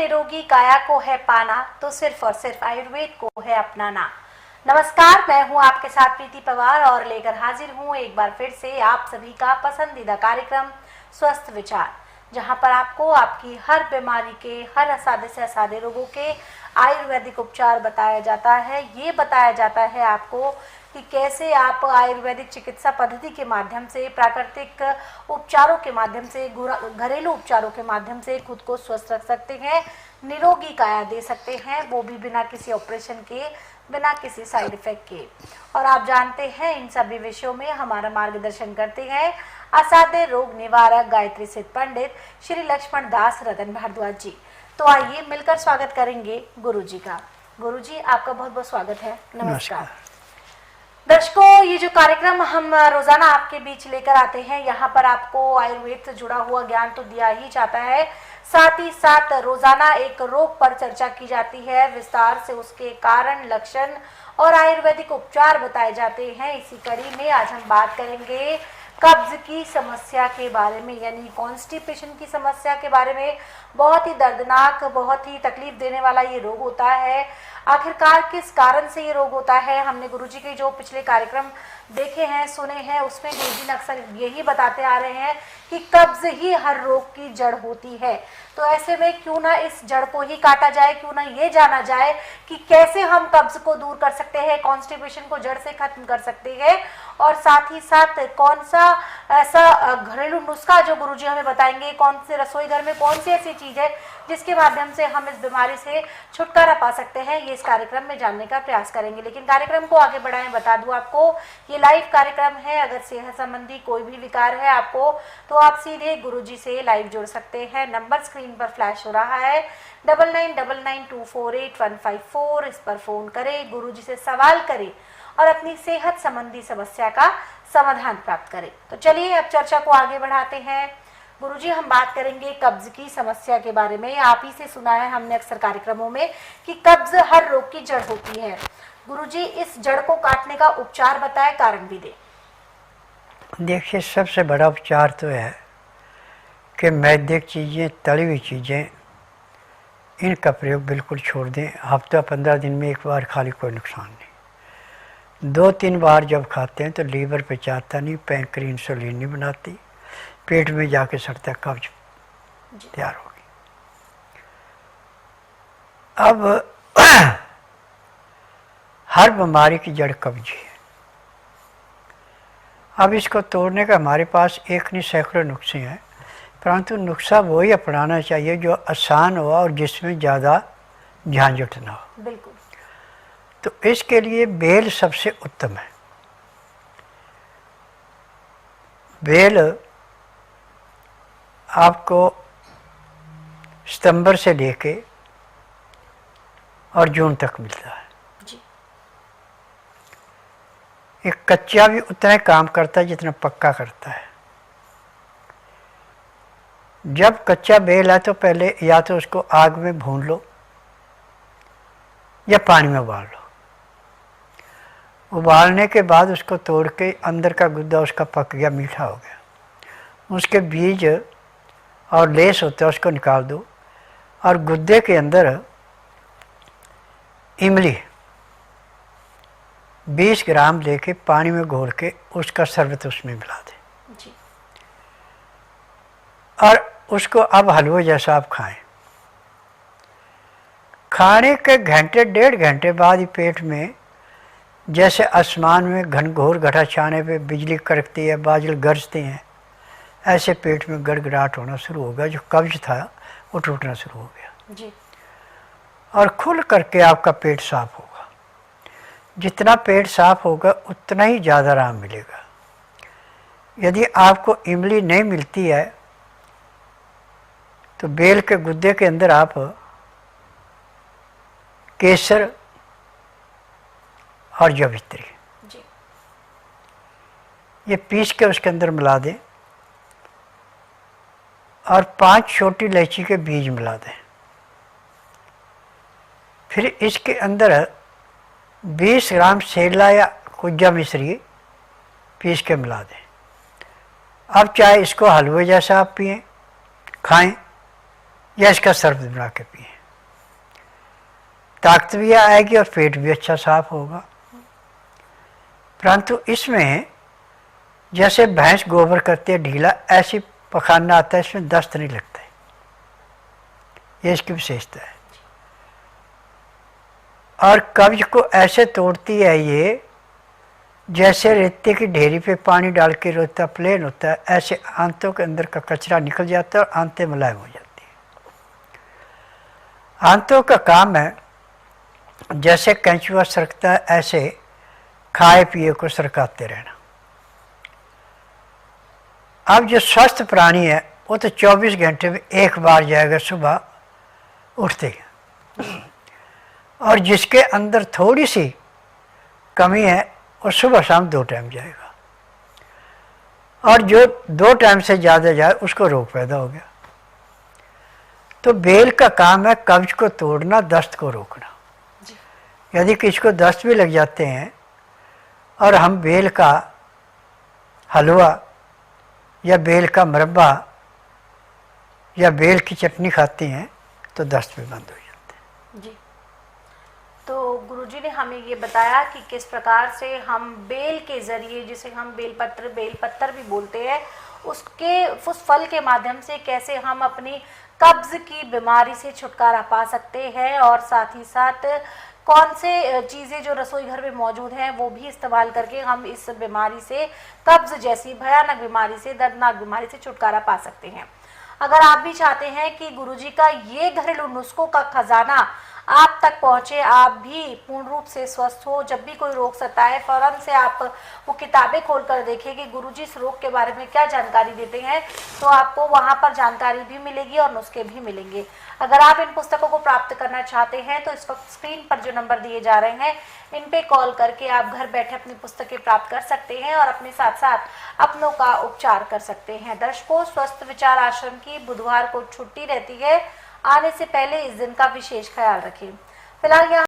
निरोगी काया को है पाना तो सिर्फ और सिर्फ आयुर्वेद को है अपनाना। नमस्कार, मैं हूं आपके साथ प्रीति पवार और लेकर हाजिर हूं एक बार फिर से आप सभी का पसंदीदा कार्यक्रम स्वस्थ विचार, जहां पर आपको आपकी हर बीमारी के, हर असाध्य से असाध्य रोगों के आयुर्वेदिक उपचार बताया जाता है। ये बताया जाता है आपको कि कैसे आप आयुर्वेदिक चिकित्सा पद्धति के माध्यम से, प्राकृतिक उपचारों के माध्यम से, घरेलू उपचारों के माध्यम से खुद को स्वस्थ रख सकते हैं, निरोगी काया दे सकते हैं, वो भी बिना किसी ऑपरेशन के, बिना किसी साइड इफेक्ट के। और आप जानते हैं इन सभी विषयों में हमारा मार्गदर्शन करते हैं असाध्य रोग निवारक गायत्री सिद्ध पंडित श्री लक्ष्मण दास रतन भारद्वाज जी। तो आइए मिलकर स्वागत करेंगे गुरु जी का। गुरु जी, आपका बहुत बहुत स्वागत है। नमस्कार। दर्शकों, ये जो कार्यक्रम हम रोजाना आपके बीच लेकर आते हैं, यहाँ पर आपको आयुर्वेद से जुड़ा हुआ ज्ञान तो दिया ही जाता है, साथ ही साथ रोजाना एक रोग पर चर्चा की जाती है, विस्तार से उसके कारण, लक्षण और आयुर्वेदिक उपचार बताए जाते हैं। इसी कड़ी में आज हम बात करेंगे कब्ज की समस्या के बारे में, यानी कॉन्स्टिपेशन की समस्या के बारे में। बहुत ही दर्दनाक, बहुत ही तकलीफ देने वाला ये रोग होता है। आखिरकार किस कारण से ये रोग होता है? हमने गुरुजी के जो पिछले कार्यक्रम देखे हैं, सुने हैं, उसमें गुरुजी ने अक्सर यही बताते आ रहे हैं कि कब्ज ही हर रोग की जड़ होती है। तो ऐसे में क्यों ना इस जड़ को ही काटा जाए, क्यों ना ये जाना जाए कि कैसे हम कब्ज को दूर कर सकते हैं, कॉन्स्टिपेशन को जड़ से खत्म कर सकते हैं, और साथ ही साथ कौन सा ऐसा घरेलू नुस्खा जो गुरुजी हमें बताएंगे, कौन से रसोई घर में कौन सी ऐसी चीज है जिसके माध्यम से हम इस बीमारी से छुटकारा पा सकते हैं, ये इस कार्यक्रम में जानने का प्रयास करेंगे। लेकिन कार्यक्रम को आगे बढ़ाएं, बता दूं आपको ये लाइव कार्यक्रम है। अगर सेहत संबंधी कोई भी विकार है आपको, तो आप सीधे गुरुजी से लाइव जुड़ सकते हैं। नंबर स्क्रीन पर फ्लैश हो रहा है 9999248154। इस पर फोन करें, गुरुजी से सवाल करें और अपनी सेहत संबंधी समस्या का समाधान प्राप्त करें। तो चलिए अब चर्चा को आगे बढ़ाते हैं। गुरुजी, हम बात करेंगे कब्ज की समस्या के बारे में। आप ही से सुना है हमने अक्सर कार्यक्रमों में कि कब्ज हर रोग की जड़ होती है। गुरुजी, इस जड़ को काटने का उपचार बताएं, कारण भी दें। देखिए, सबसे बड़ा उपचार तो है कि मैदे की चीज़ें, तली हुई चीज़ें, इनका प्रयोग बिल्कुल छोड़ दें। हफ्ता 15 दिन में एक बार खा ली, कोई नुकसान नहीं। 2-3 बार जब खाते हैं तो लीवर पे जाता नहीं, पैंक्री इंसुलिन नहीं बनाती, पेट में जाके सड़ता, कब्ज तैयार होगी। अब हर बीमारी की जड़ कब्ज है। अब इसको तोड़ने का हमारे पास एक नहीं सैकड़ों नुस्खे हैं, परंतु नुस्खा वही अपनाना चाहिए जो आसान हो और जिसमें ज़्यादा झंझट ना हो। बिल्कुल। तो इसके लिए बेल सबसे उत्तम है। बेल आपको सितंबर से लेके और जून तक मिलता है। एक कच्चा भी उतना ही काम करता है जितना पक्का करता है। जब कच्चा बेल है तो पहले या तो उसको आग में भून लो या पानी में उबाल लो। उबालने के बाद उसको तोड़ के अंदर का गुद्दा उसका पक गया, मीठा हो गया, उसके बीज और लेस होता है उसको निकाल दो, और गुद्दे के अंदर इमली 20 ग्राम लेके पानी में घोल के उसका शरबत उसमें मिला दें जी। और उसको अब हलवे जैसा आप खाएं। खाने के घंटे 1.5 घंटे बाद ही पेट में जैसे आसमान में घनघोर घटा छाने पे बिजली कड़कती है, बादल गरजते हैं, ऐसे पेट में गड़गड़ाहट होना शुरू हो गया। जो कब्ज था वो टूटना शुरू हो गया जी। और खुल करके आपका पेट साफ होगा। जितना पेट साफ होगा उतना ही ज़्यादा आराम मिलेगा। यदि आपको इमली नहीं मिलती है तो बेल के गुद्दे के अंदर आप केसर और जवित्री ये पीस के उसके अंदर मिला दें, और 5 छोटी इलायची के बीज मिला दें। फिर इसके अंदर 20 ग्राम सेला या कुज्जा मिश्री पीस के मिला दें। अब चाहे इसको हलवे जैसा आप पिएं, खाएं, या इसका शरबत बना के पिए, ताकत भी आएगी और पेट भी अच्छा साफ होगा। परंतु इसमें जैसे भैंस गोबर करती है ढीला, ऐसी पखाना आता है, इसमें दस्त नहीं लगता है, ये इसकी विशेषता है। और कब्ज को ऐसे तोड़ती है ये, जैसे रेते की ढेरी पे पानी डाल के रोता प्लेन होता है, ऐसे आंतों के अंदर का कचरा निकल जाता है और आंतें मुलायम हो जाती है। आंतों का काम है जैसे कैंचुआ सरकता है, ऐसे खाए पिए को सरकाते रहना। अब जो स्वस्थ प्राणी है वो तो 24 घंटे में एक बार जाएगा सुबह उठते ही, और जिसके अंदर थोड़ी सी कमी है वो सुबह शाम 2 टाइम जाएगा, और जो 2 टाइम से ज़्यादा जाए उसको रोग पैदा हो गया। तो बेल का काम है कब्ज को तोड़ना, दस्त को रोकना। यदि किसी को दस्त भी लग जाते हैं और हम बेल का हलवा या बेल का मुरब्बा या बेल की चटनी खाते हैं तो दस्त भी बंद हो जाते हैं। जी, तो गुरुजी ने हमें ये बताया कि किस प्रकार से हम बेल के ज़रिए, जिसे हम बेल पत्तर भी बोलते हैं, उस फल के माध्यम से कैसे हम अपनी कब्ज़ की बीमारी से छुटकारा पा सकते हैं, और साथ ही साथ कौन से चीज़ें जो रसोई घर में मौजूद हैं वो भी इस्तेमाल करके हम इस बीमारी से, कब्ज़ जैसी भयानक बीमारी से, दर्दनाक बीमारी से छुटकारा पा सकते हैं। अगर आप भी चाहते हैं कि गुरुजी का ये घरेलू नुस्खों का खजाना आप तक पहुंचे, आप भी पूर्ण रूप से स्वस्थ हो, जब भी कोई रोग सताए फौरन से आप वो किताबें खोलकर देखें कि गुरुजी इस रोग के बारे में क्या जानकारी देते हैं, तो आपको वहां पर जानकारी भी मिलेगी और नुस्खे भी मिलेंगे। अगर आप इन पुस्तकों को प्राप्त करना चाहते हैं तो इस वक्त स्क्रीन पर जो नंबर दिए जा रहे हैं इन पे कॉल करके आप घर बैठे अपनी पुस्तकें प्राप्त कर सकते हैं और अपने साथ साथ अपनों का उपचार कर सकते हैं। दर्शकों, स्वस्थ विचार आश्रम की बुधवार को छुट्टी रहती है, आने से पहले इस दिन का विशेष ख्याल रखें। फिलहाल यहाँ